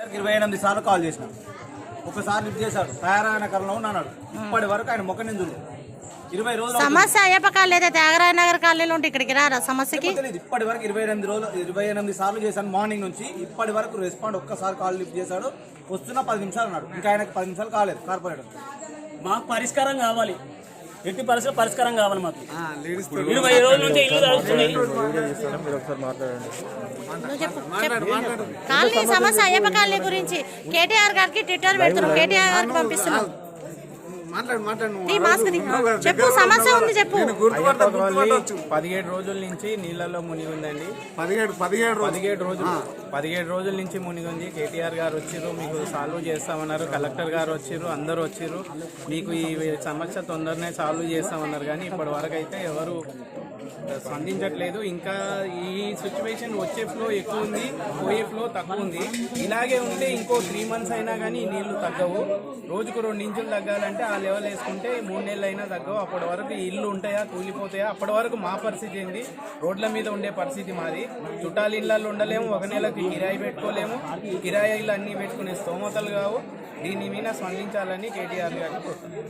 28 సార్లు కాల్ చేసిన, ఒకసారి లిఫ్ట్ చేశాడు. తయారాయనగర్లో ఉన్నాడు. ఇప్పటి వరకు ఆయన మొక్క నిందులు 20 రోజులు సమస్య అయ్యప్ప కాలేదా త్యాగరాయ నగర్ కాలనీలో ఉంటే ఇక్కడికి రారా సమస్యకి? ఇప్పటి వరకు 28 సార్లు చేశాను మార్నింగ్ నుంచి. ఇప్పటి వరకు రెస్పాండ్ ఒక్కసారి కాల్ లిఫ్ట్ చేశాడు. వస్తున్న 10 నిమిషాలు అన్నాడు. ఇంకా ఆయనకు 10 నిమిషాలు కాలేదు. కార్పొరేటర్ మాకు పరిష్కారం కావాలి, ఎట్టి పరిస్థితుల్లో పరిష్కారం కావాలి మాకు. 20 రోజుల నుంచి ఇల్లు తడుస్తున్నాయి. కాలనీ సమస్య అయ్యప్ప కాలనీ గురించి కేటీఆర్ గారికి ట్విట్టర్ పెడుతున్నాం, కేటీఆర్ కి పంపిస్తున్నాం. చెప్పు, సమస్య ఉంది చెప్పు. 17 రోజుల నుంచి నీళ్ళలో మునిగి ఉందండి. 17 రోజుల నుంచి మునిగి ఉంది. కేటీఆర్ గారు వచ్చిర్రు, మీకు సాల్వ్ చేస్తామన్నారు. కలెక్టర్ గారు వచ్చిర్రు, అందరూ వచ్చిర్రు. మీకు ఈ సమస్య తొందరనే సాల్వ్ చేస్తామన్నారు. కానీ ఇప్పటి వరకు అయితే ఎవరు స్పందించట్లేదు. ఇంకా ఈ సిచ్యువేషన్ వచ్చే ఫ్లో ఎక్కువ ఉంది, పోయే ఫ్లో తక్కువ ఉంది. ఇలాగే ఉంటే ఇంకో 3 months అయినా కానీ నీళ్లు తగ్గవు. రోజుకు 2 ఇంచులు తగ్గాలంటే ఆ లెవెల్ వేసుకుంటే 3 నెలలు అయినా తగ్గవు. అప్పటి వరకు ఇల్లు ఉంటాయా, కూలిపోతాయా? అప్పటి వరకు మా పరిస్థితి ఏంది? రోడ్ల మీద ఉండే పరిస్థితి మాది. చుట్టాల ఇళ్ళల్లో ఉండలేము, ఒక నెలకి కిరాయి పెట్టుకోలేము. కిరాయిలు అన్నీ పెట్టుకునే స్తోమతలు కావు. దీని మీద స్పందించాలని కేటీఆర్ గారికి కోరుతున్నాను.